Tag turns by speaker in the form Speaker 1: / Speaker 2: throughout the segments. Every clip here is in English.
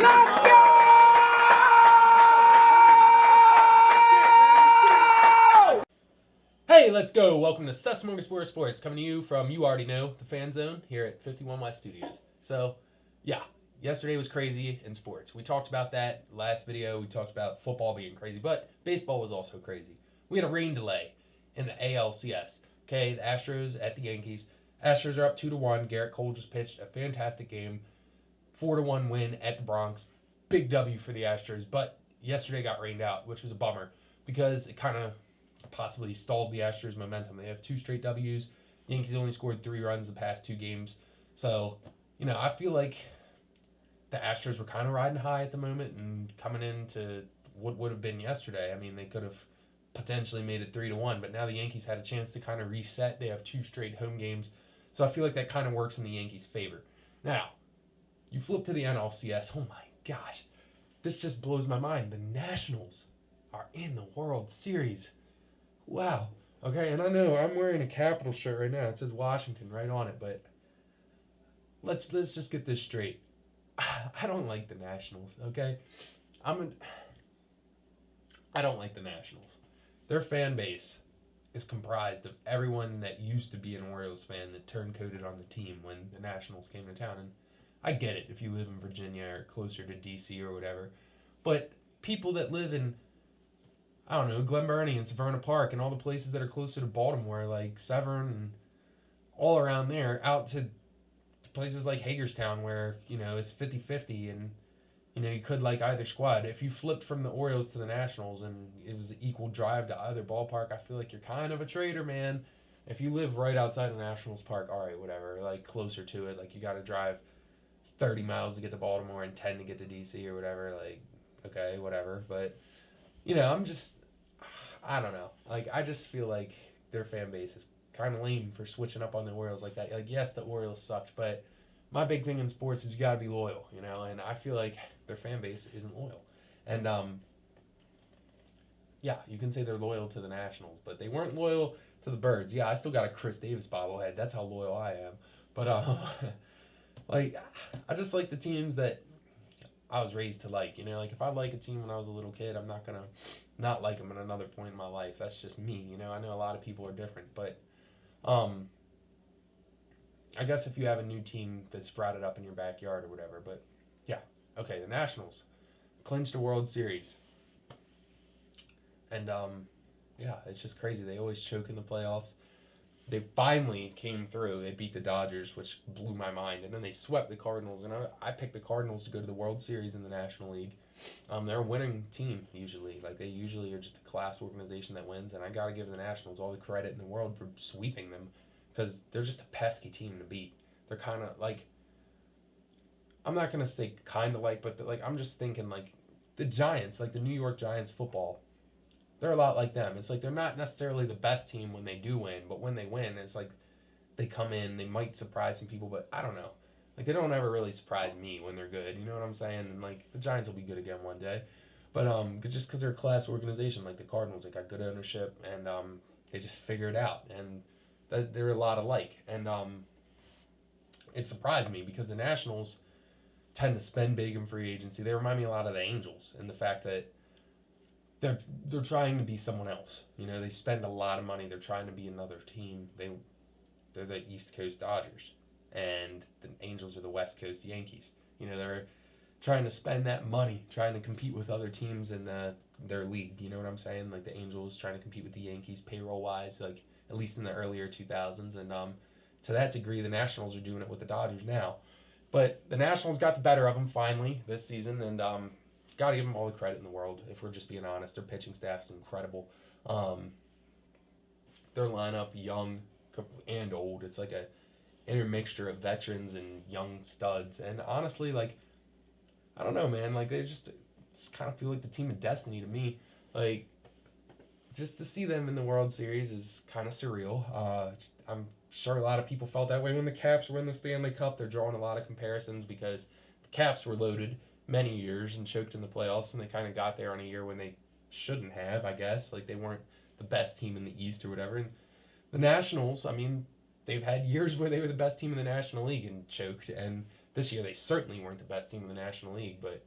Speaker 1: Let's go!
Speaker 2: Hey, let's go! Welcome to Smorgasbord Sports, coming to you from, you already know, the Fan Zone here at 51Y Studios. So, yeah, yesterday was crazy in sports. We talked about that last video. We talked about football being crazy, but baseball was also crazy. We had a rain delay in the ALCS. Okay, the Astros at the Yankees. Astros are up 2-1. Garrett Cole just pitched a fantastic game. 4-1 win at the Bronx. Big W for the Astros, but yesterday got rained out, which was a bummer because it kind of possibly stalled the Astros' momentum. They have 2 straight W's. Yankees only scored 3 runs the past 2 games. So, I feel like the Astros were kind of riding high at the moment and coming into what would have been yesterday. I mean, they could have potentially made it 3-1, but now the Yankees had a chance to kind of reset. They have 2 straight home games. So I feel like that kind of works in the Yankees' favor. Now, you flip to the NLCS. Oh my gosh. This just blows my mind. The Nationals are in the World Series. Wow. Okay, and I know I'm wearing a Capital shirt right now. It says Washington right on it, but let's just get this straight. I don't like the Nationals, okay? I don't like the Nationals. Their fan base is comprised of everyone that used to be an Orioles fan that turncoated on the team when the Nationals came to town. And I get it if you live in Virginia or closer to DC or whatever, but people that live in, I don't know, Glen Burnie and Severna Park and all the places that are closer to Baltimore, like Severn and all around there, out to places like Hagerstown where, it's 50-50 and, you could like either squad. If you flipped from the Orioles to the Nationals and it was an equal drive to either ballpark, I feel like you're kind of a traitor, man. If you live right outside the Nationals Park, all right, whatever, like closer to it, like you got to drive 30 miles to get to Baltimore and 10 to get to DC or whatever, like, okay, whatever. But, I don't know. Like, I just feel like their fan base is kind of lame for switching up on the Orioles like that. Like, yes, the Orioles sucked, but my big thing in sports is you got to be loyal, and I feel like their fan base isn't loyal. And, yeah, you can say they're loyal to the Nationals, but they weren't loyal to the Birds. Yeah, I still got a Chris Davis bobblehead. That's how loyal I am. But, like, I just like the teams that I was raised to like. Like, if I like a team when I was a little kid, I'm not going to not like them at another point in my life. That's just me, I know a lot of people are different, but I guess if you have a new team that's sprouted up in your backyard or whatever, but yeah. Okay, the Nationals clinched a World Series. And yeah, it's just crazy. They always choke in the playoffs. They finally came through. They beat the Dodgers, which blew my mind. And then they swept the Cardinals. And I picked the Cardinals to go to the World Series in the National League. They're a winning team, usually. Like, they usually are just a class organization that wins. And I got to give the Nationals all the credit in the world for sweeping them. Because they're just a pesky team to beat. They're kind of, like, I'm not going to say kind of like, but, like, I'm just thinking, like, the Giants, like the New York Giants football, they're a lot like them. It's like they're not necessarily the best team when they do win, but when they win, it's like they come in, they might surprise some people, but I don't know. Like, they don't ever really surprise me when they're good. You know what I'm saying? And, like, the Giants will be good again one day. But just because they're a class organization, like the Cardinals, they got good ownership, and they just figure it out. And they're a lot alike. And it surprised me because the Nationals tend to spend big in free agency. They remind me a lot of the Angels in the fact that they're trying to be someone else. They spend a lot of money. They're trying to be another team. They're the East Coast Dodgers, and the Angels are the West Coast Yankees. They're trying to spend that money, trying to compete with other teams in their league. You know what I'm saying? Like the Angels trying to compete with the Yankees payroll-wise, like at least in the earlier 2000s. And to that degree, the Nationals are doing it with the Dodgers now. But the Nationals got the better of them finally this season, and got to give them all the credit in the world, if we're just being honest. Their pitching staff is incredible. Their lineup, young and old. It's like a intermixture of veterans and young studs. And honestly, like, I don't know, man. Like, they just kind of feel like the team of destiny to me. Like, just to see them in the World Series is kind of surreal. I'm sure a lot of people felt that way when the Caps were in the Stanley Cup. They're drawing a lot of comparisons because the Caps were loaded many years and choked in the playoffs, and they kind of got there on a year when they shouldn't have, I guess. Like, they weren't the best team in the East or whatever. And the Nationals, I mean, they've had years where they were the best team in the National League and choked, and This year they certainly weren't the best team in the National League, but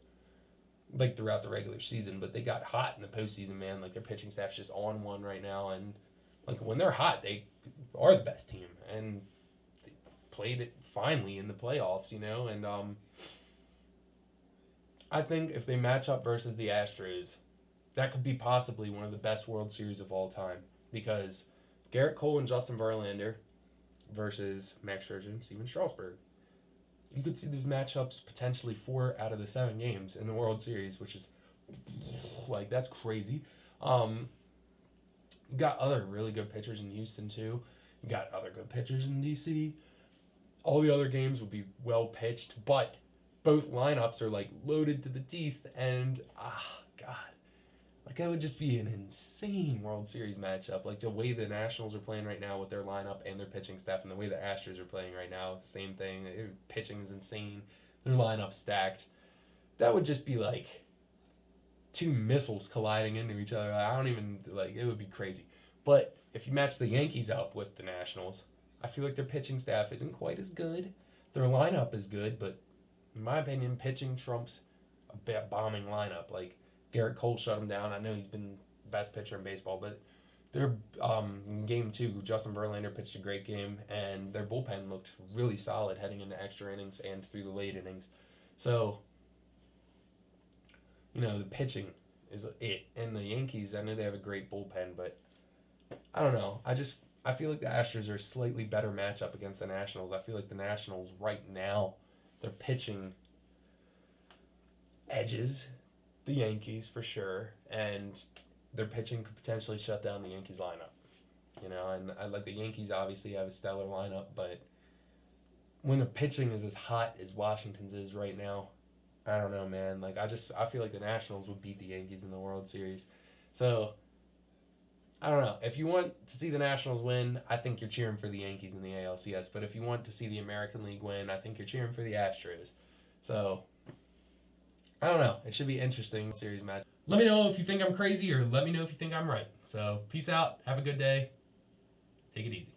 Speaker 2: like throughout the regular season, but they got hot in the postseason, man. Like their pitching staff's just on one right now, and like when they're hot, they are the best team, and they played it finally in the playoffs, and I think if they match up versus the Astros, that could be possibly one of the best World Series of all time because Garrett Cole and Justin Verlander versus Max Scherzer and Steven Strasburg. You could see those matchups potentially 4 out of the 7 games in the World Series, which is like that's crazy. You got other really good pitchers in Houston too. You got other good pitchers in DC. All the other games would be well pitched, but both lineups are like loaded to the teeth, and God, like that would just be an insane World Series matchup. Like the way the Nationals are playing right now with their lineup and their pitching staff, and the way the Astros are playing right now, same thing. Pitching is insane. Their lineup stacked. That would just be like 2 missiles colliding into each other. I don't even like it would be crazy. But if you match the Yankees up with the Nationals, I feel like their pitching staff isn't quite as good. Their lineup is good, but in my opinion, pitching trumps a bombing lineup. Like Garrett Cole shut him down. I know he's been the best pitcher in baseball, but their in game 2, Justin Verlander pitched a great game, and their bullpen looked really solid heading into extra innings and through the late innings. So, the pitching is it. And the Yankees, I know they have a great bullpen, but I don't know. I feel like the Astros are a slightly better matchup against the Nationals. I feel like the Nationals right now, their pitching edges the Yankees for sure, and their pitching could potentially shut down the Yankees lineup. And I like the Yankees obviously have a stellar lineup, but when the pitching is as hot as Washington's is right now, I don't know, man. Like I feel like the Nationals would beat the Yankees in the World Series. So I don't know. If you want to see the Nationals win, I think you're cheering for the Yankees in the ALCS. But if you want to see the American League win, I think you're cheering for the Astros. So I don't know. It should be interesting series match. Let me know if you think I'm crazy or let me know if you think I'm right. So peace out. Have a good day. Take it easy.